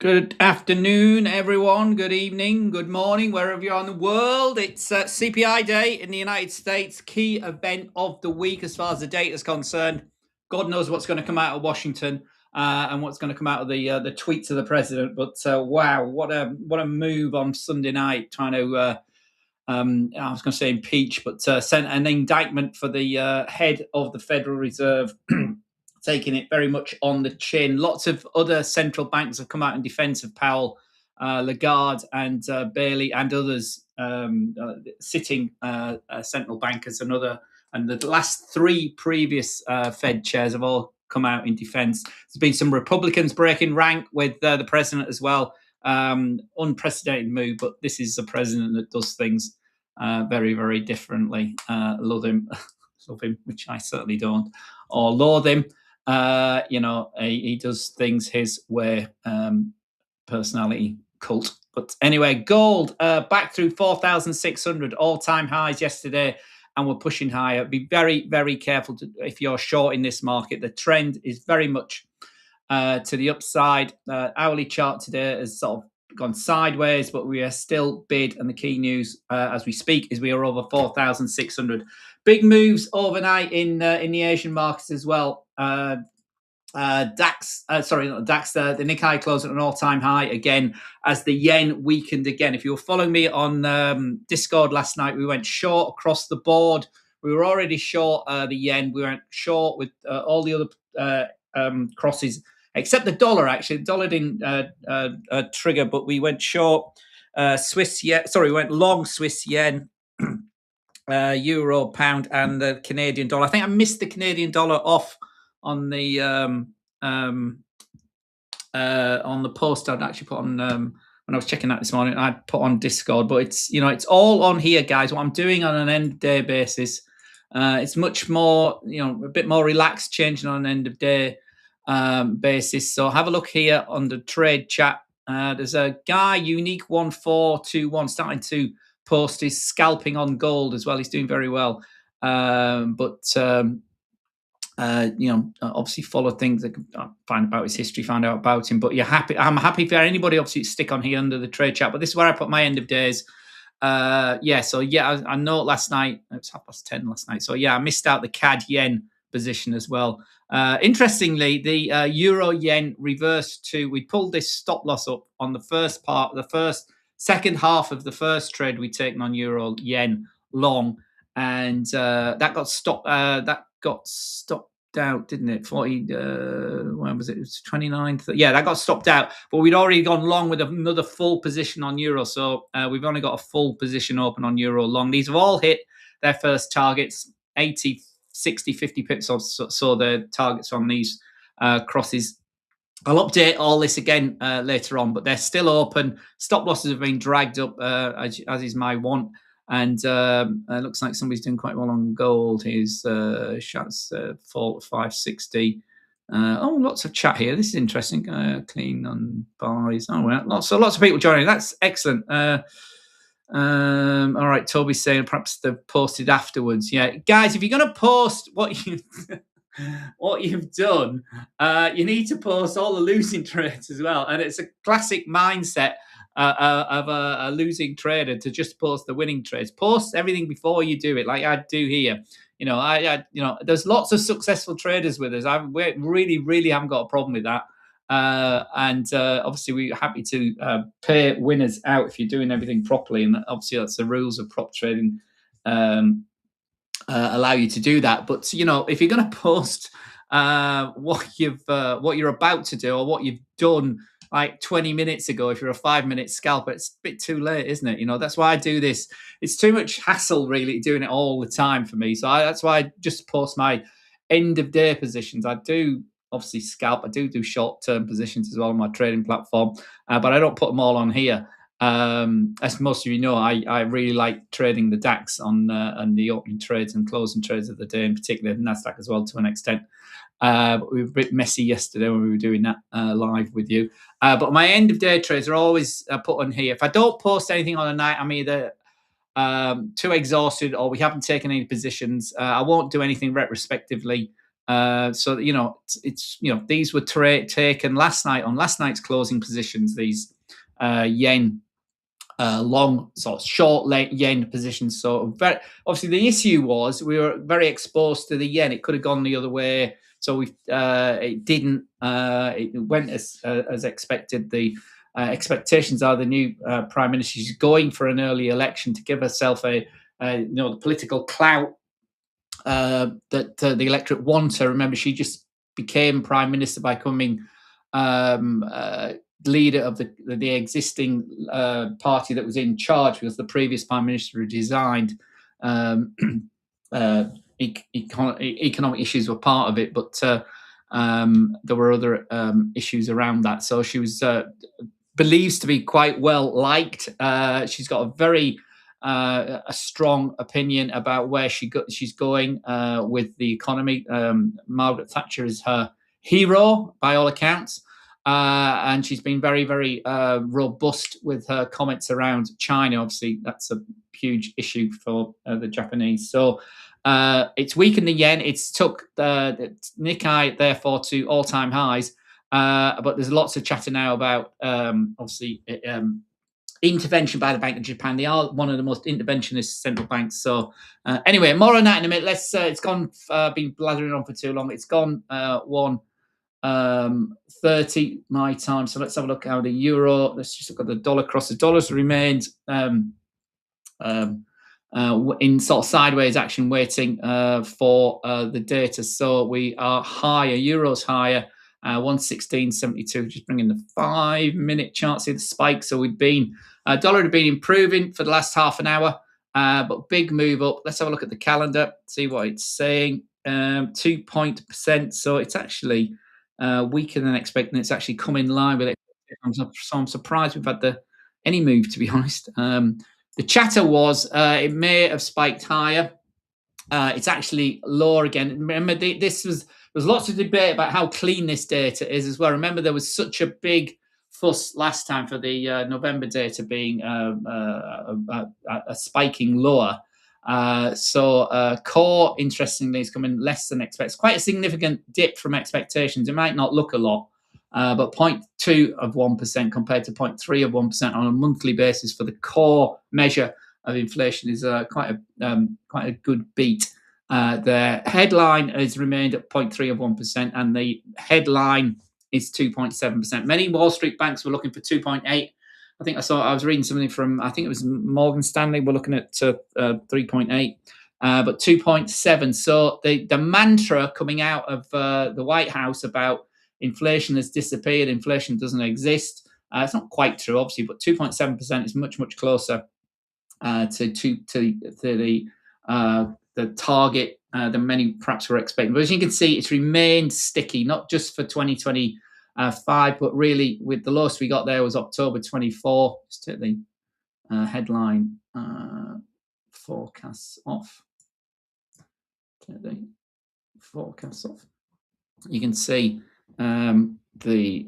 Good afternoon, everyone. Good evening, good morning, wherever you are in the world. It's CPI Day in the United States, key event of the week as far as the data is concerned. God knows what's going to come out of Washington and what's going to come out of the tweets of the president. But wow, what a move on Sunday night, trying to I was going to say impeach, but sent an indictment for the head of the Federal Reserve. Taking it very much on the chin. Lots of other central banks have come out in defence of Powell, Lagarde, and Bailey, and others sitting central bankers and other. And the last three previous Fed chairs have all come out in defence. There's been some Republicans breaking rank with the president as well. Unprecedented move, but this is a president that does things very, very differently. Love him, love him, which I certainly don't, or loathe him. He does things his way, personality cult. But anyway, gold back through 4,600 all-time highs yesterday, and we're pushing higher. Be very, very careful if you're short in this market. The trend is very much to the upside. Hourly chart today has sort of gone sideways, but we are still bid. And the key news as we speak is we are over 4,600. Big moves overnight in the Asian markets as well. DAX, sorry, not DAX, the Nikkei closed at an all-time high again as the yen weakened again. If you were following me on Discord last night, we went short across the board. We were already short the yen. We went short with all the other crosses, except the dollar, actually. The dollar didn't trigger, but we went short Swiss yen. Sorry, we went long Swiss yen. Euro, pound, and the Canadian dollar. I think I missed the Canadian dollar off on the post I'd actually put on when I was checking that this morning. I'd put on Discord, but it's all on here, guys. What I'm doing on an end of day basis, it's much more a bit more relaxed, changing on an end of day basis. So have a look here on the trade chat. There's a guy Unique1421 starting to post his scalping on gold as well. He's doing very well, obviously follow things that find about his history, find out about him. But I'm happy for anybody obviously to stick on here under the trade chat. But this is where I put my end of days. I know last night it was 10:30 last night. So I missed out the CAD yen position as well. Interestingly, the euro yen reversed we pulled this stop loss up on the second half of the first trade we'd taken on euro yen long, and that got stopped. That got stopped out, didn't it? 40. When was it? It was 29th. Yeah, that got stopped out. But we'd already gone long with another full position on euro, so we've only got a full position open on euro long. These have all hit their first targets, 80, 60, 50 pips or so the targets on these crosses. I'll update all this again later on, but they're still open. Stop losses have been dragged up, as is my want. And it looks like somebody's doing quite well on gold. Here's shots fall 560. Lots of chat here. This is interesting. Clean on buys. Oh, well, lots of people joining. That's excellent. All right, Toby's saying perhaps they've posted afterwards. Yeah, guys, if you're going to post what you've done, you need to post all the losing trades as well. And it's a classic mindset of a losing trader to just post the winning trades. Post everything before you do it, like I do here. There's lots of successful traders with us. We really haven't got a problem with that. Obviously we're happy to pay winners out if you're doing everything properly, and obviously that's the rules of prop trading. Allow you to do that. But if you're going to post what you're about to do or what you've done like 20 minutes ago, if you're a 5-minute scalper, it's a bit too late, isn't it? That's why I do this. It's too much hassle really doing it all the time for me. So that's why I just post my end of day positions. I do obviously scalp. I do short-term positions as well on my trading platform, but I don't put them all on here. As most of you know, I really like trading the DAX on the opening trades and closing trades of the day, in particular NASDAQ as well to an extent. But we were a bit messy yesterday when we were doing that live with you. But my end of day trades are always put on here. If I don't post anything on a night, I'm either too exhausted or we haven't taken any positions. I won't do anything retrospectively So it's these were taken last night on last night's closing positions. These yen long sort of short yen positions. So very obviously the issue was we were very exposed to the yen. It could have gone the other way. So it didn't. It went as expected. The expectations are the new prime minister is going for an early election to give herself the political clout that the electorate wants her. Remember, she just became prime minister by coming leader of the existing party that was in charge, because the previous prime minister had resigned. Economic issues were part of it, but there were other issues around that. So she was believes to be quite well liked. She's got a very a strong opinion about where she's going with the economy. Margaret Thatcher is her hero by all accounts. And she's been very, very robust with her comments around China. Obviously, that's a huge issue for the Japanese. So it's weakened the yen. It's took the Nikkei, therefore, to all-time highs. But there's lots of chatter now about, obviously, intervention by the Bank of Japan. They are one of the most interventionist central banks. So anyway, more on that in a minute. It's gone, been blathering on for too long. It's gone 1:30 my time. So let's have a look how the euro. Let's just look at the dollar cross. The dollar's remained in sort of sideways action, waiting for the data. So we are higher. Euro's higher. 116.72. Just bringing the 5-minute chart. See the spike. So we've been dollar had been improving for the last half an hour, but big move up. Let's have a look at the calendar. See what it's saying. 2%. So it's actually weaker than expected. It's actually come in line with it. So I'm surprised we've had any move, to be honest. The chatter was it may have spiked higher. It's actually lower again. Remember, there's lots of debate about how clean this data is as well. Remember, there was such a big fuss last time for the November data being a spiking lower. So core, interestingly, is coming less than expected. It's quite a significant dip from expectations. It might not look a lot, but 0.2% compared to 0.3% on a monthly basis for the core measure of inflation is quite a good beat. The headline has remained at 0.3%, and the headline is 2.7%. Many Wall Street banks were looking for 2.8. I think I was reading something from, I think it was Morgan Stanley. We're looking at 3.8, but 2.7. So the mantra coming out of the White House about inflation has disappeared, inflation doesn't exist. It's not quite true, obviously, but 2.7% is much, much closer to the target than many perhaps were expecting. But as you can see, it's remained sticky, not just for 2025, but really with the lowest we got there was October 24. Just take the headline forecasts off. Take the forecasts off. You can see the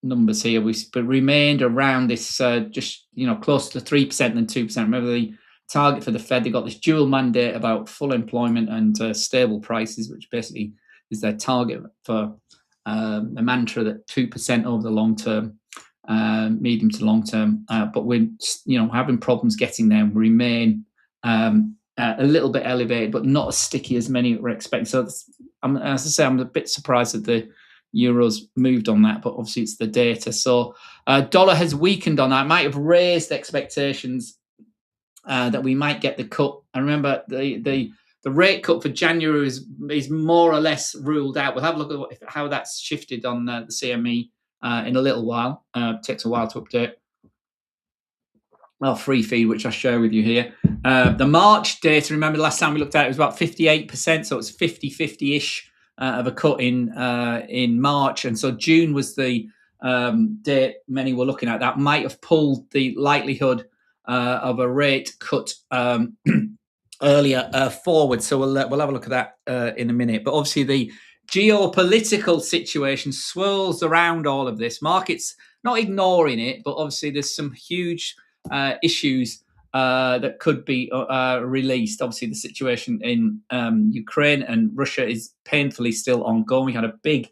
numbers here. We remained around this just closer to 3% than 2%. Remember, the target for the Fed, they got this dual mandate about full employment and stable prices, which basically is their target for a mantra that 2% over the long term, medium to long term. But we're having problems getting there. We remain a little bit elevated, but not as sticky as many were expecting. So as I say, I'm a bit surprised that the Euro's moved on that, but obviously it's the data. So dollar has weakened on that. It might have raised expectations that we might get the cut. And remember, the rate cut for January is more or less ruled out. We'll have a look at how that's shifted on the CME in a little while. It takes a while to update. Well, free feed, which I share with you here. The March data, remember the last time we looked at it was about 58%, so it's 50-50-ish of a cut in March. And so June was the date many were looking at. That might have pulled the likelihood of a rate cut earlier forward. So we'll have a look at that in a minute. But obviously the geopolitical situation swirls around all of this. Markets not ignoring it, but obviously there's some huge issues that could be released. Obviously, the situation in Ukraine and Russia is painfully still ongoing. We had a big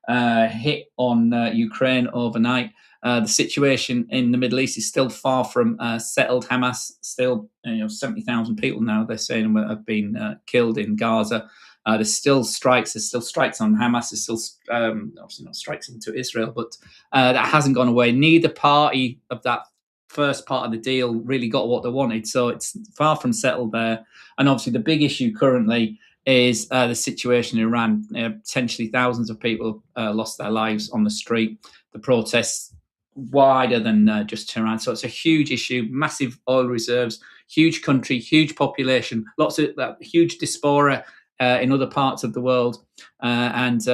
hit on Ukraine overnight. The situation in the Middle East is still far from settled. Hamas still, 70,000 people now, they're saying, have been killed in Gaza. There's still strikes. There's still strikes on Hamas. There's still obviously not strikes into Israel, but that hasn't gone away. Neither party of that first part of the deal really got what they wanted, so it's far from settled there. And obviously, the big issue currently is the situation in Iran. Potentially thousands of people lost their lives on the street. The protests wider than just Tehran. So it's a huge issue, massive oil reserves, huge country, huge population, lots of huge diaspora in other parts of the world, and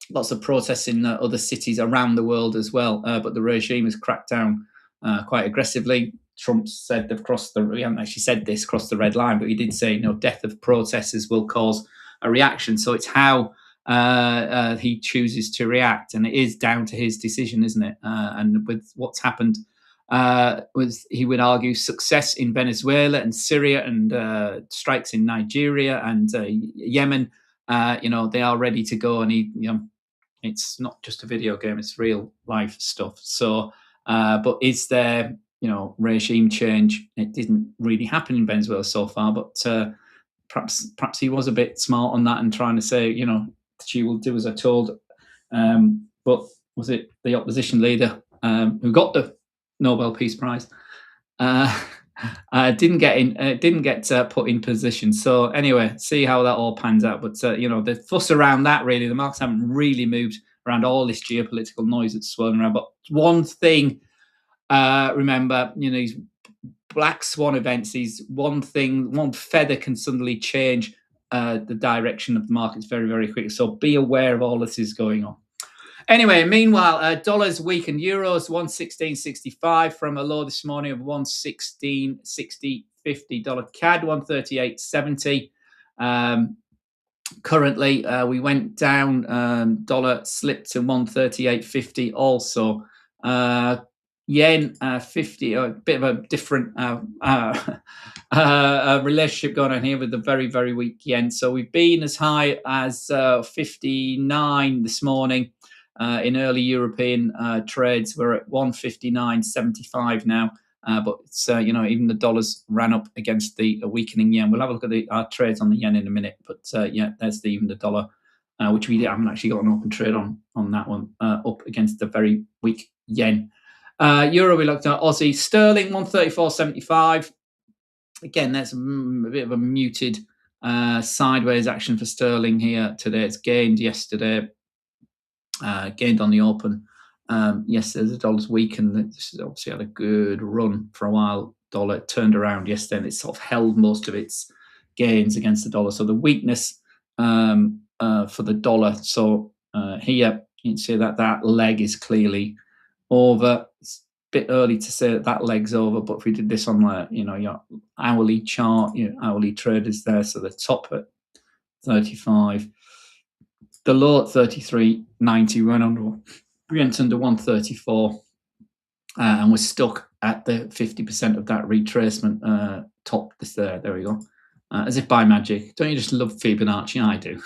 lots of protests in other cities around the world as well. But the regime has cracked down quite aggressively. Trump said they've crossed the, we haven't actually said this, crossed the red line, but he did say, death of protesters will cause a reaction. So it's how he chooses to react, and it is down to his decision, isn't it? And with what's happened, he would argue success in Venezuela and Syria and strikes in Nigeria and Yemen, they are ready to go, and it's not just a video game; it's real life stuff. So, but is there, regime change? It didn't really happen in Venezuela so far, but perhaps he was a bit smart on that and trying to say, she will do as I told. But was it the opposition leader who got the Nobel Peace Prize? Didn't get put in position. So anyway, see how that all pans out. But the fuss around that, really, the markets haven't really moved around all this geopolitical noise that's swirling around. But one thing, remember, these black swan events, these one feather can suddenly change the direction of the markets very, very quickly. So be aware of all this is going on. Anyway, meanwhile, dollars weakened, euros 116.65 from a low this morning of 116.60.50. Dollar CAD 138.70. Currently, we went down. Dollar slipped to 138.50 also. Yen 50, a bit of a different relationship going on here with the very, very weak yen. So we've been as high as 59 this morning. In early European trades, we're at 159.75 now. But it's, even the dollars ran up against the weakening yen. We'll have a look at our trades on the yen in a minute. But there's even the dollar, which we haven't actually got an open trade on that one, up against the very weak yen. Euro, we looked at Aussie. Sterling 134.75. Again, that's a bit of a muted sideways action for sterling here today. It's gained yesterday. Gained on the open. Yesterday, the dollar's weakened. This has obviously had a good run for a while. Dollar turned around yesterday, and it sort of held most of its gains against the dollar. So the weakness for the dollar. So here you can see that leg is clearly over. It's a bit early to say that leg's over, but if we did this on your hourly chart, hourly trade is there. So the top at 35. The low at 33.90 went under 134, and we're stuck at the 50% of that retracement top. There we go. As if by magic. Don't you just love Fibonacci? I do.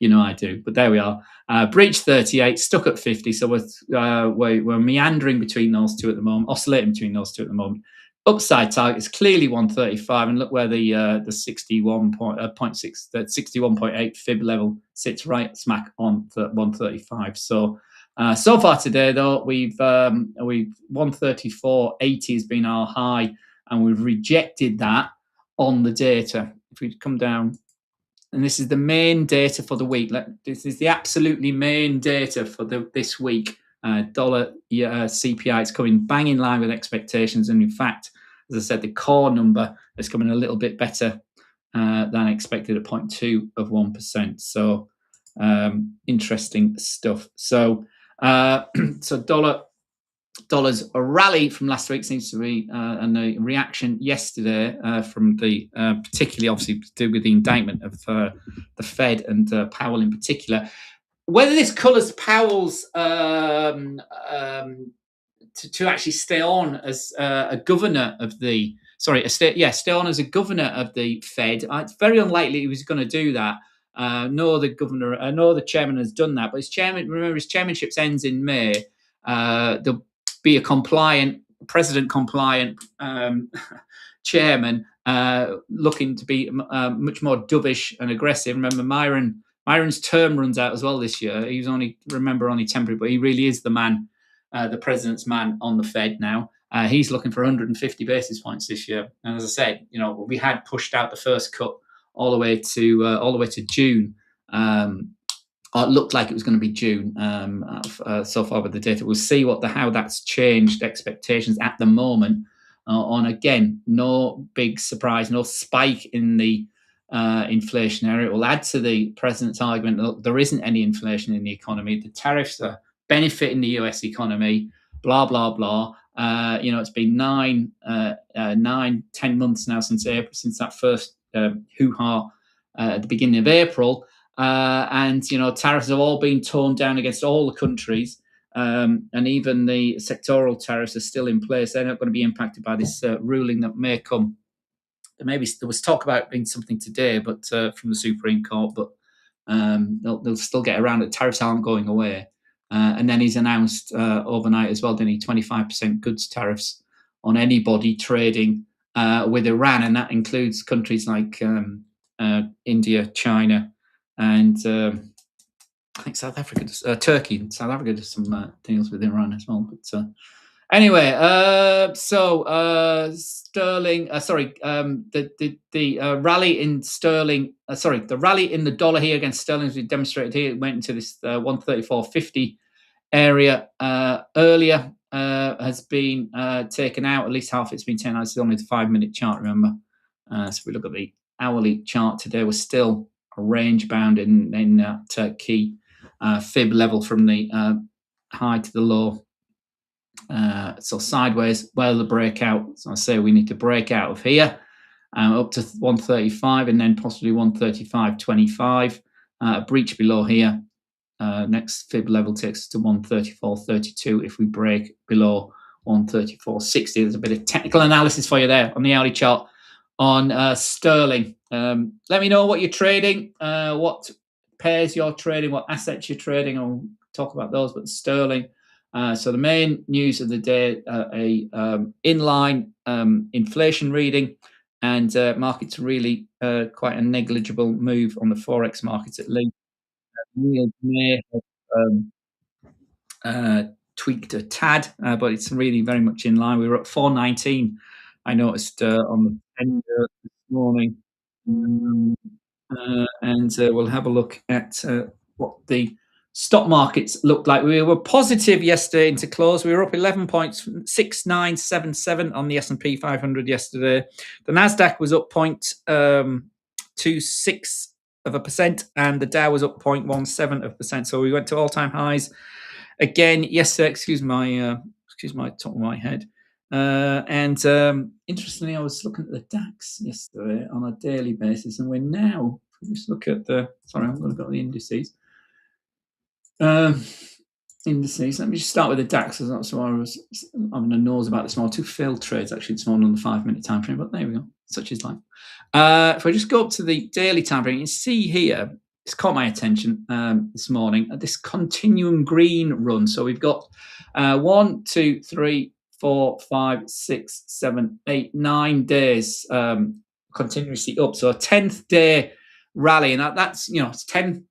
I do. But there we are. Breach 38, stuck at 50. So we're meandering between those two at the moment, oscillating between those two at the moment. Upside target is clearly 135, and look where the 61.8 fib level sits, right smack on 135. So far today, though, we've 134.80 has been our high, and we've rejected that on the data. If we come down, and this is the main data for the week. This is the absolutely main data for this week. Dollar CPI is coming bang in line with expectations, and in fact, as I said, the core number is coming a little bit better than expected at 0.2%. So interesting stuff. So dollars a rally from last week seems to be, and the reaction yesterday from the particularly obviously to do with the indictment of the Fed and Powell in particular. Whether this colours Powell's to actually stay on as a governor of the stay on as a governor of the Fed. It's very unlikely he was going to do that. No, the governor, no, the chairman has done that. But his chairman, remember, his chairmanship ends in May. There'll be a compliant, president compliant chairman looking to be much more dovish and aggressive. Remember, Myron's term runs out as well this year. He's only temporary, but he really is the man, the president's man on the Fed now. He's looking for 150 basis points this year. And as I said, we had pushed out the first cut all the way to June. Or it looked like it was going to be June so far with the data. We'll see how that's changed expectations at the moment. On again, no big surprise, no spike in the inflation area. It will add to the president's argument that there isn't any inflation in the economy. The tariffs are benefiting the US economy. Blah blah blah. It's been 10 months now since that first hoo-ha at the beginning of April. And tariffs have all been torn down against all the countries, and even the sectoral tariffs are still in place. They're not going to be impacted by this ruling that may come. Maybe there was talk about it being something today, but from the Supreme Court, but they'll still get around it. Tariffs aren't going away. And then he's announced overnight as well, didn't he? 25% goods tariffs on anybody trading with Iran, and that includes countries like India, China, and I think South Africa does, Turkey and South Africa does some deals with Iran as well. But anyway, sterling. The rally in sterling. The rally in the dollar here against sterling, as we demonstrated here, it went into this 134.50 area earlier. Has been taken out. At least half it's been taken out. It's only the 5-minute chart. Remember. So if we look at the hourly chart today, we're still range bound in that key fib level from the high to the low. So sideways, well, the breakout. So I say we need to break out of here up to 135 and then possibly 135.25. A breach below here. Next fib level takes us to 134.32 if we break below 134.60. There's a bit of technical analysis for you there on the hourly chart on sterling. Let me know what you're trading, what pairs you're trading, what assets you're trading. I'll talk about those, but sterling. So the main news of the day, inline inflation reading, and markets really quite a negligible move on the forex markets at least. Yield may have tweaked a tad, but it's really very much in line. We were at 419. I noticed on the 10 this morning, and we'll have a look at what the stock markets looked like. We were positive yesterday into close. We were up 11.6977 on the S&P 500 yesterday. The Nasdaq was up 0.26%, and the Dow was up 0.17%. So we went to all-time highs again yesterday. Excuse my top of my head. And interestingly, I was looking at the DAX yesterday on a daily basis, and we're now, just look at I'm going to go to the indices. Indices. Let me just start with the DAX. That's why I was having a nose about this morning. 2 failed trades actually this morning on the 5-minute time frame, but there we go. Such is life. If I just go up to the daily time frame, you see here, it's caught my attention this morning, this continuum green run. So we've got 1, 2, 3, 4, 5, 6, 7, 8, 9 days continuously up. So a 10th day rally, and that's it's 10.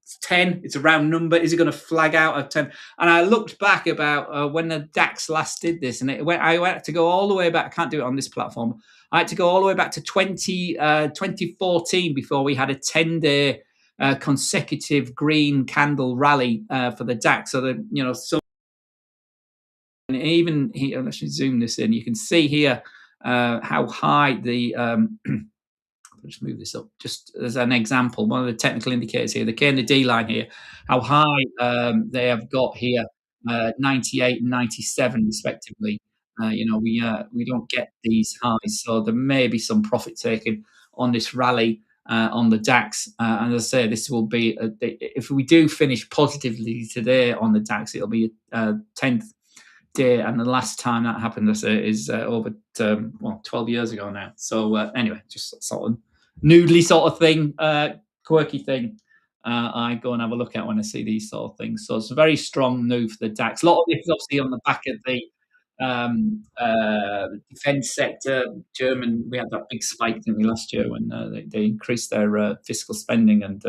It's a round number. Is it going to flag out at 10? And I looked back about when the DAX last did this, and I had to go all the way back. I can't do it on this platform. I had to go all the way back to 2014 before we had a 10-day consecutive green candle rally for the DAX. So and even here, let's just zoom this in. You can see here how high the I'll just move this up just as an example. One of the technical indicators here, the K and the D line here, how high they have got here, 98 and 97 respectively. We don't get these highs, so there may be some profit taken on this rally on the DAX. And as I say, this will be if we do finish positively today on the DAX, it'll be a 10th day, and the last time that happened, I say, is over 12 years ago now. So anyway, just sort of noodly sort of thing, quirky thing. I go and have a look at when I see these sort of things. So it's a very strong move for the DAX. A lot of this is obviously on the back of the defense sector. German, we had that big spike, didn't we, last year when they increased their fiscal spending and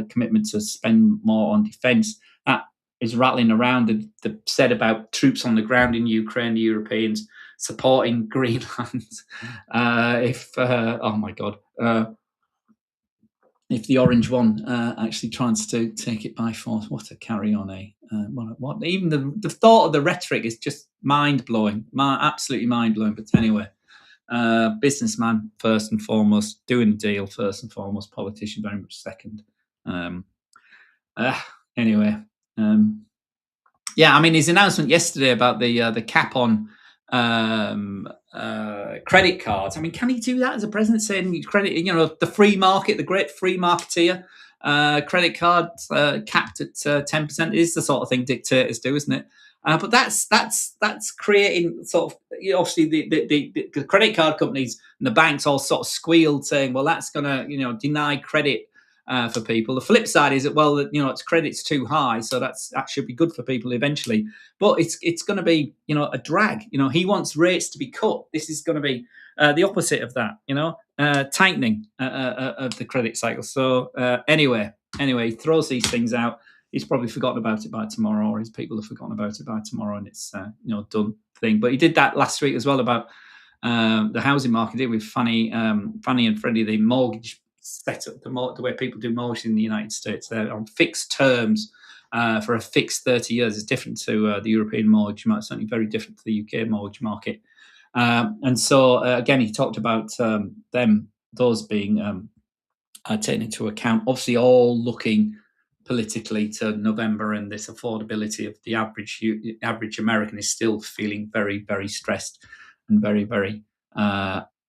commitment to spend more on defense. That is rattling around. The said about troops on the ground in Ukraine, the Europeans supporting Greenland. Oh my God. If the orange one actually tries to take it by force, what a carry on, eh? What even the thought of the rhetoric is just mind blowing, absolutely mind blowing. But anyway, businessman first and foremost, doing a deal first and foremost, politician very much second. Um, anyway, yeah, I mean his announcement yesterday about the cap on credit cards. I mean, can he do that as a president? Saying credit, the free market, the great free marketeer, credit cards capped at 10% is the sort of thing dictators do, isn't it? But that's creating sort of obviously the credit card companies and the banks all sort of squealed, saying, well, that's going to deny credit for people. The flip side is that, well, its credit's too high, so that should be good for people eventually. But it's going to be a drag. He wants rates to be cut. This is going to be the opposite of that. Tightening of the credit cycle. So anyway, he throws these things out. He's probably forgotten about it by tomorrow, or his people have forgotten about it by tomorrow, and it's done thing. But he did that last week as well about the housing market with Fannie and Freddie, the mortgage setup, the way people do mortgages in the United States. They're on fixed terms for a fixed 30 years. It's different to the European mortgage market, certainly very different to the UK mortgage market. And so, again, he talked about those being taken into account, obviously all looking politically to November, and this affordability of the average American is still feeling very, very stressed and very, very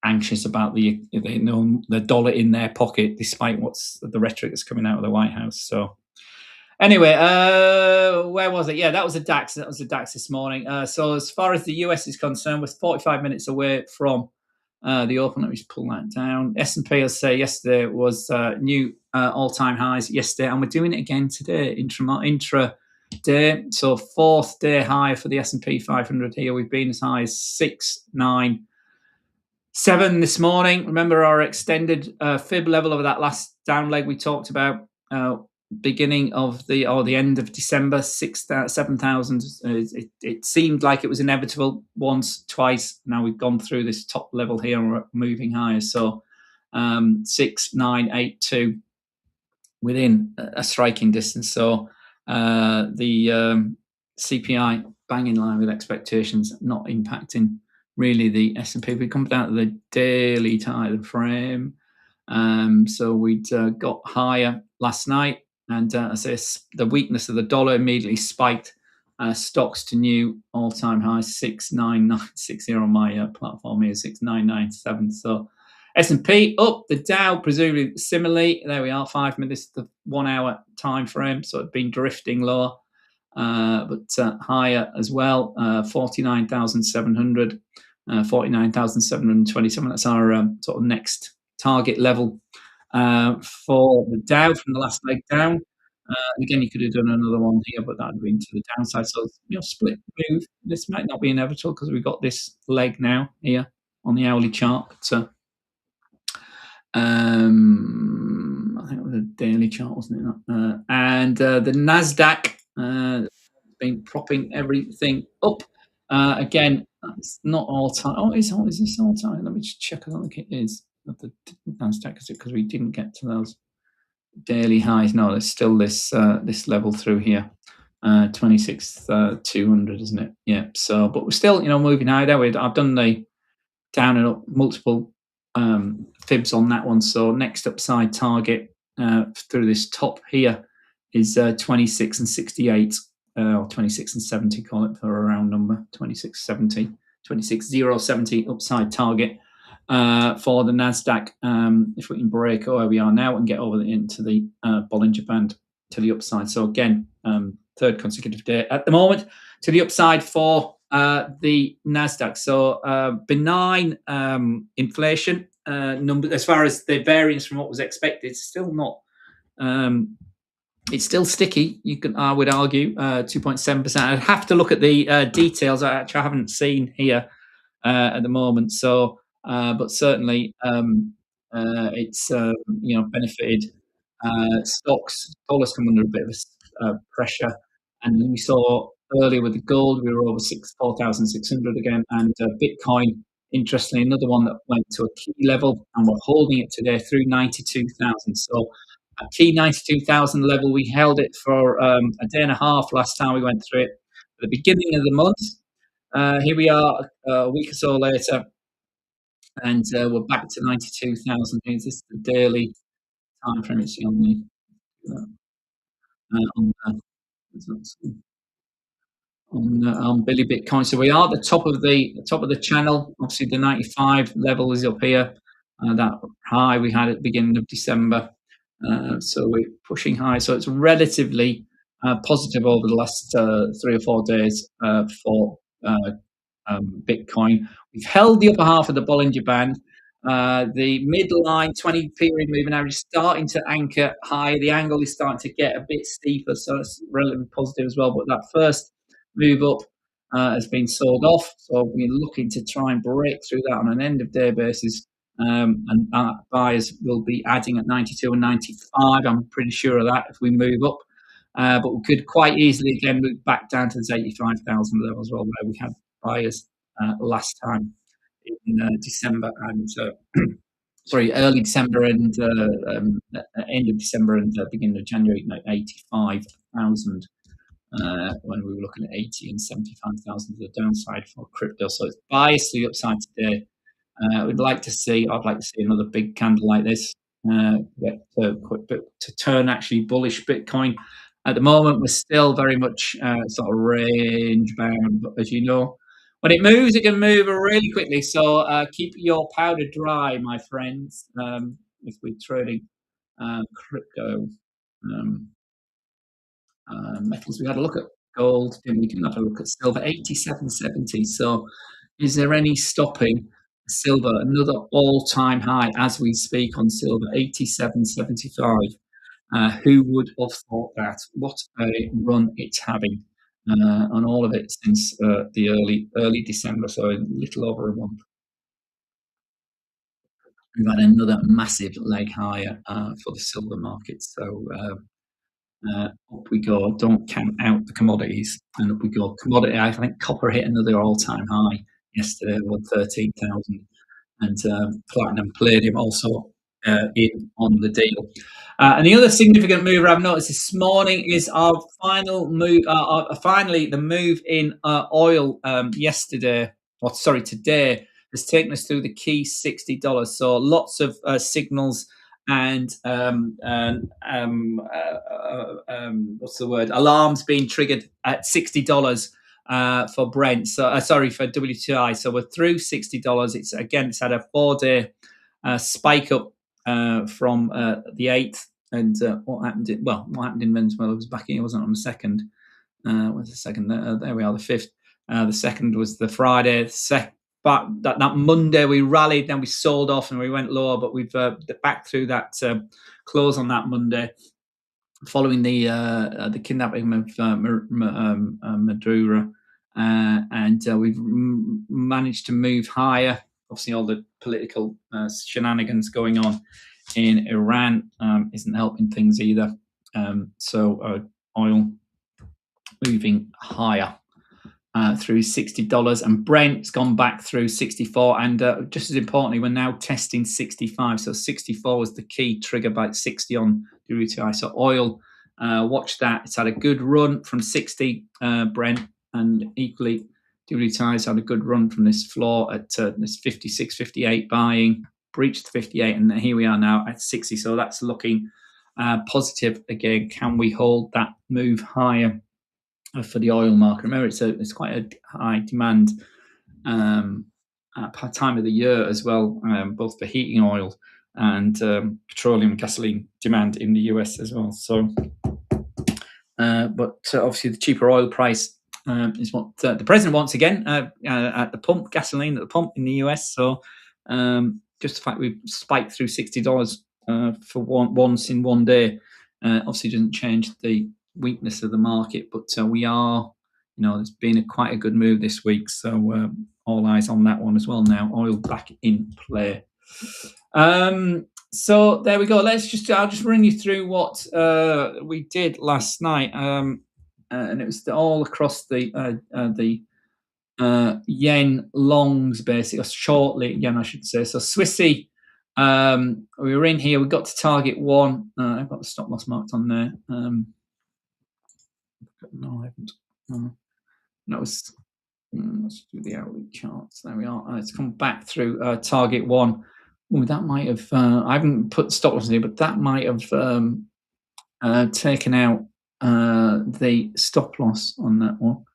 anxious about the dollar in their pocket, despite what's the rhetoric that's coming out of the White House. So anyway, where was it? Yeah, that was the DAX. That was the DAX this morning. So as far as the US is concerned, we're 45 minutes away from the open. Let me just pull that down. S&P, I'll say yesterday was new all-time highs yesterday, and we're doing it again today, intra day. So fourth day high for the S&P 500 here. We've been as high as 697 this morning. Remember our extended fib level of that last down leg we talked about beginning of the end of December, 7,000. It seemed like it was inevitable once, twice. Now we've gone through this top level here and we're moving higher. So 6,982 within a striking distance. So the CPI bang in line with expectations, not impacting really the S&P. We come down to the daily time frame. So we'd got higher last night, and I say the weakness of the dollar immediately spiked stocks to new all-time high, 69960 on my platform here, 6997. So S&P up, the Dow presumably similarly. There we are, 5 minutes, the 1 hour time frame. So it's been drifting lower, but higher as well, 49,700, 49,727. That's our sort of next target level for the Dow from the last leg down. Again, you could have done another one here, but that would have been to the downside. So, split move. This might not be inevitable because we've got this leg now here on the hourly chart. But, I think it was a daily chart, wasn't it? And the Nasdaq been propping everything up. Again, that's not all time. Oh, is this all time? Let me just check. I don't think it is. The Nasdaq, is it because we didn't get to those daily highs? No, there's still this level through here, 26,200, isn't it? Yeah. So, but we're still moving higher. I've done the down and up multiple fibs on that one. So next upside target through this top here is 26 and 68, or 26 and 70, call it for a round number, 26.70, 26.070 upside target for the Nasdaq. If we can break where we are now and get over into the Bollinger Band to the upside. So again, third consecutive day at the moment to the upside for the Nasdaq. So benign inflation number as far as the variance from what was expected. Still not. It's still sticky. You can, I would argue, 2.7%. I'd have to look at the details. I actually haven't seen here at the moment. So, but certainly, it's benefited. Stocks, dollars come under a bit of pressure, and we saw earlier with the gold, we were over 4,600 again, and Bitcoin, interestingly, another one that went to a key level, and we're holding it today through 92,000. So a key 92,000 level, we held it for a day and a half last time we went through it. At the beginning of the month, here we are a week or so later, and we're back to 92,000. This is the daily time frame. It's on the on, on Billy Bitcoin. So we are at the top of the channel. Obviously, the 95 level is up here. That high we had at the beginning of December. So we're pushing high. So it's relatively positive over the last 3 or 4 days for Bitcoin. We've held the upper half of the Bollinger Band. The midline 20 period moving average is starting to anchor high. The angle is starting to get a bit steeper, so it's relatively positive as well. But that first move up has been sold off, so we're looking to try and break through that on an end of day basis. And buyers will be adding at 92 and 95. I'm pretty sure of that if we move up. But we could quite easily again move back down to this 85,000 level as well, where we had buyers last time in December and sorry, early December and end of December and beginning of January, 85,000 when we were looking at 80 and 75,000 to the downside for crypto. So it's biased to the upside today. I'd like to see another big candle like this to turn actually bullish Bitcoin. At the moment, we're still very much sort of range bound, but as you know, when it moves, it can move really quickly. So keep your powder dry, my friends, if we're trading crypto metals. We had a look at gold, then we can have a look at silver, 87.70. So is there any stopping silver? Another all-time high as we speak on silver, 87.75. Who would have thought that? What a run it's having on all of it since the early December, so a little over a month. We've had another massive leg higher for the silver market. So up we go. Don't count out the commodities, and up we go. Commodity. I think copper hit another all-time high yesterday, 13,000, and platinum, palladium also in on the deal. And the other significant mover I've noticed this morning is our final move. Finally, the move in oil yesterday, or sorry, today, has taken us through the key $60. So lots of signals and what's the word? Alarms being triggered at $60 for Brent. So sorry, for WTI. So we're through $60. It's had a 4-day spike up from the 8th. And what happened? What happened in Venezuela was back in. It wasn't on the 2nd. Where's the 2nd? There we are. The 5th. The 2nd was the Friday. But that Monday we rallied, then we sold off and we went lower. But we've back through that close on that Monday, following the kidnapping of Maduro, and we've managed to move higher. Obviously, all the political shenanigans going on in Iran isn't helping things either. So oil moving higher through $60, and Brent's gone back through 64, and just as importantly, we're now testing 65. So 64 was the key trigger by 60 on WTI. So oil, watch that. It's had a good run from 60, Brent, and equally WTI's had a good run from this floor at this 56, 58 buying, breached 58, and here we are now at 60. So that's looking positive again. Can we hold that move higher for the oil market? Remember, it's quite a high demand time of the year as well, both for heating oil and petroleum, gasoline demand in the US as well. So, but obviously the cheaper oil price is what the president wants again at the pump, gasoline at the pump in the US. So just the fact we've spiked through $60 for once in one day obviously doesn't change the weakness of the market, but we are, there's been quite a good move this week. So all eyes on that one as well now. Oil back in play. So there we go. I'll just run you through what we did last night. And it was all across the yen longs, basically, or shortly yen, I should say. So Swissy, we were in here. We got to target one. I've got the stop loss marked on there. No, I haven't. That was. Let's do the hourly charts. There we are. It's come back through target one. Ooh, that might have. I haven't put stop loss in here, but that might have taken out the stop loss on that one.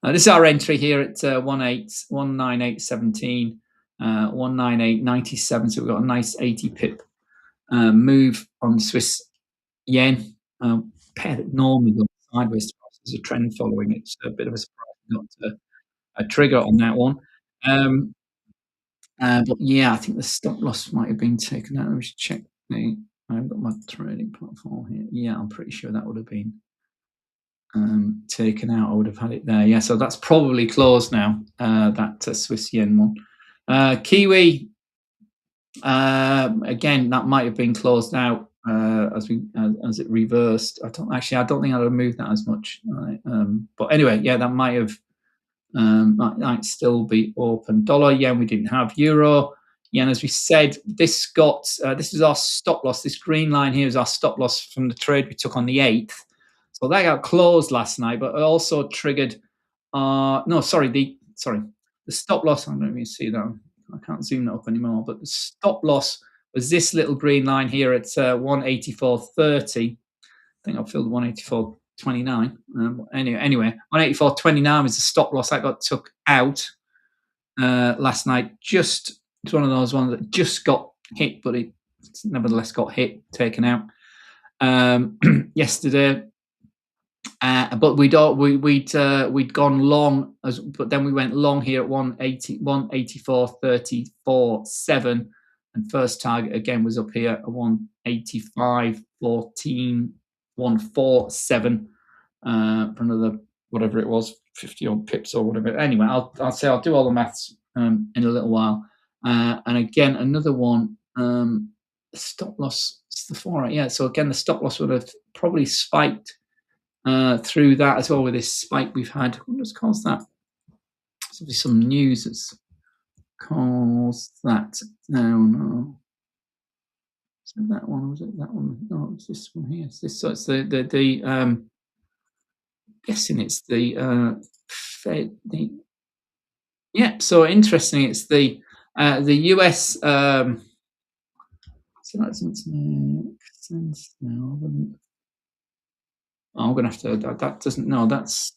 This is our entry here at 198.17, 198.97. So we've got a nice 80 pip move on the Swiss yen. Pair that normally goes sideways. There's a trend following. It's a bit of a surprise not a trigger on that one. But yeah, I think the stop loss might have been taken out. Let me just check. I've got my trading platform here. Yeah, I'm pretty sure that would have been taken out. I would have had it there. Yeah, so that's probably closed now. That Swiss yen one. Kiwi, again, that might have been closed out as it reversed. I don't think I'd have moved that as much. But anyway, yeah, that might still be open. Dollar, yen, we didn't have. Euro, yen, as we said, this is our stop loss. This green line here is our stop loss from the trade we took on the 8th. So that got closed last night, but it also triggered. The stop loss. I don't even see that. I can't zoom that up anymore. But the stop loss was this little green line here at 184.30. I think I filled 184.29. Anyway, 184.29 is the stop loss that got took out last night. It's one of those ones that just got hit, but it nevertheless got hit, taken out yesterday. But we'd gone long, but then we went long here at 184.34.7, and first target again was up here at 185.14, 147 for another whatever it was, 50 odd pips or whatever. Anyway, I'll do all the maths in a little while. And again, another one, stop loss. It's the 4. Yeah. So again, the stop loss would have probably spiked through that as well with this spike we've had. What has caused that? There's some news that's caused that down. Is it that one? Was it that one? No, it's this one here. It's this. So it's the guessing it's the Fed. So interesting. It's the US. So that doesn't make sense now. I'm gonna have to. That doesn't. No, that's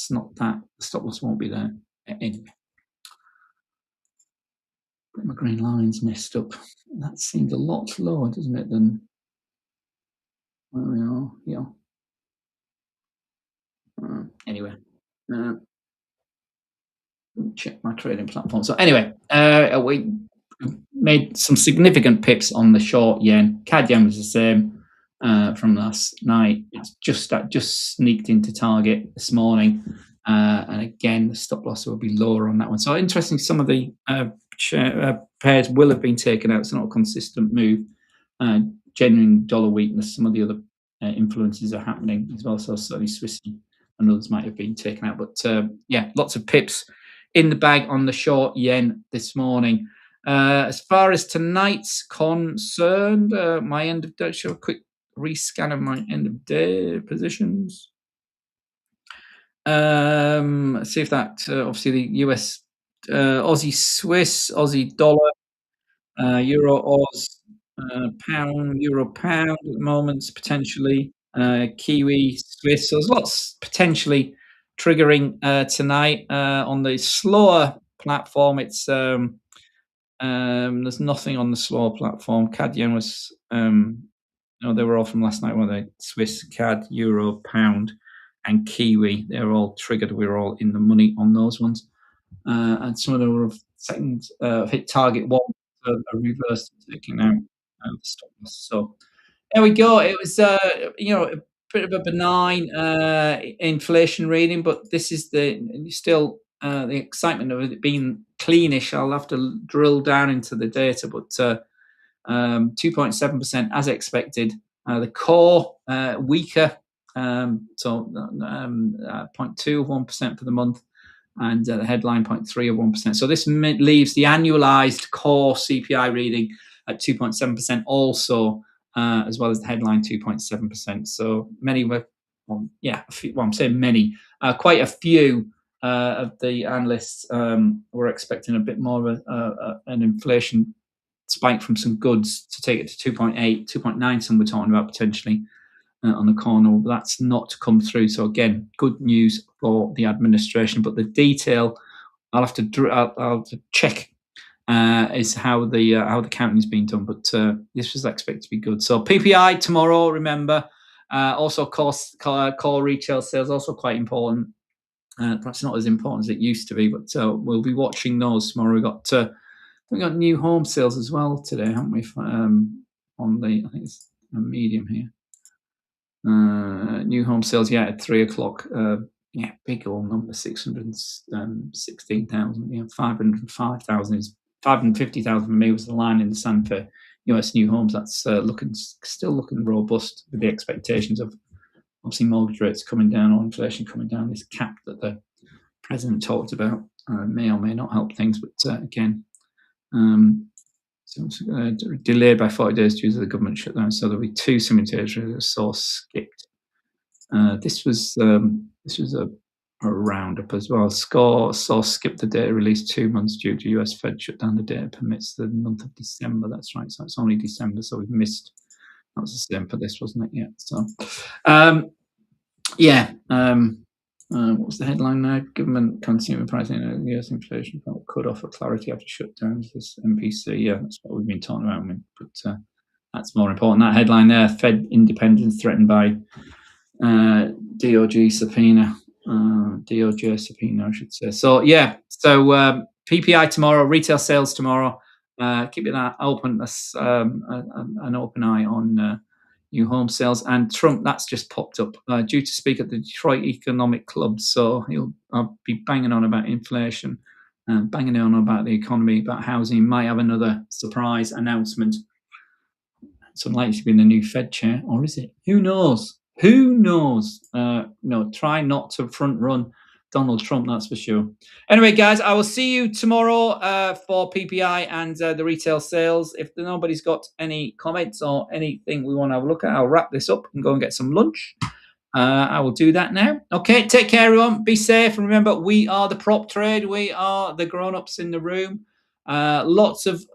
not that. The stop loss won't be there. Anyway, my green line's messed up. That seemed a lot lower, doesn't it? Than where we are. Yeah. Anyway, check my trading platform. So anyway, we made some significant pips on the short yen. CAD yen was the same. From last night, it's just sneaked into target this morning, and again the stop loss will be lower on that one. So interesting, some of the pairs will have been taken out. It's not a consistent move. Genuine dollar weakness. Some of the other influences are happening as well. So certainly Swissy and others might have been taken out. But yeah, lots of pips in the bag on the short yen this morning. As far as tonight's concerned, my end of day, show a quick rescan of my end of day positions. See if that obviously the US, Aussie Swiss, Aussie dollar, Euro Oz, pound, Euro pound at the moment potentially, Kiwi Swiss. So there's lots potentially triggering tonight on the slower platform. It's there's nothing on the slower platform. CAD yen was. No, they were all from last night, weren't they? Swiss, CAD, Euro, Pound. and Kiwi. They're all triggered. We're all in the money on those ones. And some of them have second hit target one, a reverse taking out the stop loss. So there we go. It was, a bit of a benign inflation reading, but this is still the excitement of it being cleanish. I'll have to drill down into the data, but 2.7% as expected. The core weaker, so 0.2 of 1% for the month, and the headline 0.3 of 1%. So this leaves the annualized core CPI reading at 2.7% also, as well as the headline 2.7%. So many were, I'm saying many, quite a few of the analysts were expecting a bit more of an inflation spike from some goods to take it to 2.8, 2.9. Some were talking about potentially on the corner. That's not come through. So again, good news for the administration. But the detail, I'll have to check is how the counting is being done. But this was expected to be good. So PPI tomorrow. Remember, also core retail sales also quite important. Perhaps not as important as it used to be, but we'll be watching those tomorrow. We got new home sales as well today, haven't we? On the, I think it's a medium here. New home sales, at 3 o'clock. Big old number, 616,000. 505,000 is 550,000 for me was the line in the sand for US new homes. That's still looking robust with the expectations of obviously mortgage rates coming down or inflation coming down. This cap that the president talked about may or may not help things, but again. So delayed by 40 days due to the government shutdown. So there'll be two simultaneous source skipped. This was a roundup as well. Source skipped the data release 2 months due to US Fed shutdown. The data permits the month of December. That's right. So it's only December. So we've missed. That was the same for this, wasn't it? Yeah. So, what was the headline now? Government consumer pricing and US inflation could offer clarity after shutdowns. This MPC, that's what we've been talking about. But that's more important. That headline there: Fed independence threatened by DOJ subpoena. DOJ subpoena, I should say. So PPI tomorrow, retail sales tomorrow. Keeping that open, an open eye on. New home sales, and Trump, that's just popped up, due to speak at the Detroit Economic Club. So he'll be banging on about inflation, banging on about the economy, about housing. He might have another surprise announcement. It's unlikely to be in the new Fed chair, or is it? Who knows? Who knows? Try not to front run Donald Trump, that's for sure. Anyway, guys, I will see you tomorrow for PPI and the retail sales. If nobody's got any comments or anything we want to have a look at, I'll wrap this up and go and get some lunch. I will do that now. Okay, take care, everyone. Be safe. And remember, we are the prop trade. We are the grown-ups in the room. Lots of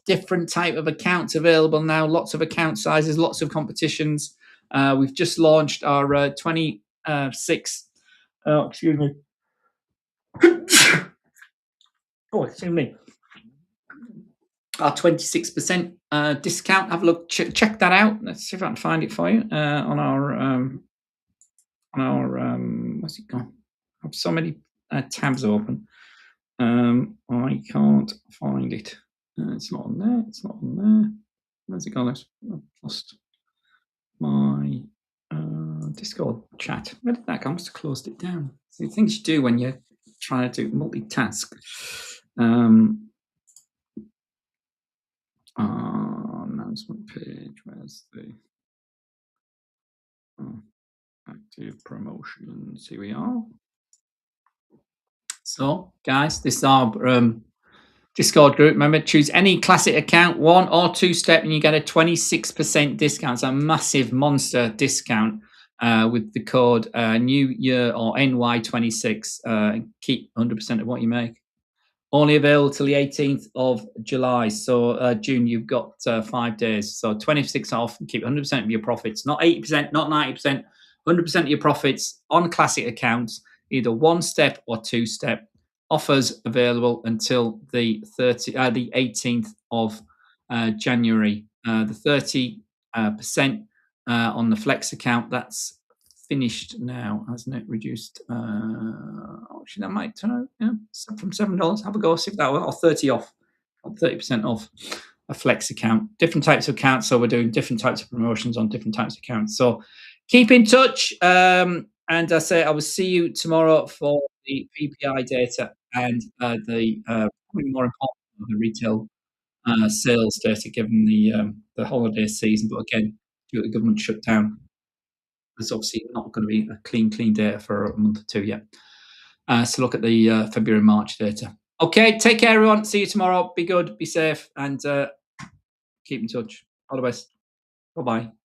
different type of accounts available now. Lots of account sizes, lots of competitions. We've just launched our 26... Oh, excuse me. Excuse me. Our 26% discount. Have a look. Check that out. Let's see if I can find it for you on our what's it called? I have so many tabs open. I can't find it. It's not on there. It's not on there. Where's it gone? I've lost my Discord chat. Where did that go? I must have closed it down. The things you do when you're trying to multitask. Announcement page. Where's the active promotions? Here we are. So, guys, this is our Discord group. Remember, choose any classic account, 1 or 2 step, and you get a 26% discount. It's a massive monster discount with the code New Year or NY26. Keep 100% of what you make. Only available till the 18th of July. So June, you've got 5 days. So 26 off and keep 100% of your profits. Not 80%, not 90%, 100% of your profits on classic accounts, either 1 step or 2 step. Offers available until the 18th of January. The 30% on the Flex account, that's finished now, hasn't it? Reduced. Actually, that might turn out, yeah, from $7. Have a go, see if that will, or 30 off, or 30% off a flex account. Different types of accounts, so we're doing different types of promotions on different types of accounts. So keep in touch. And I say I will see you tomorrow for the PPI data and probably more important, the retail sales data, given the holiday season. But again, due to the government shutdown, there's obviously not going to be a clean data for a month or two yet. So look at the February and March data. Okay, take care, everyone. See you tomorrow. Be good, be safe, and keep in touch. All the best. Bye bye.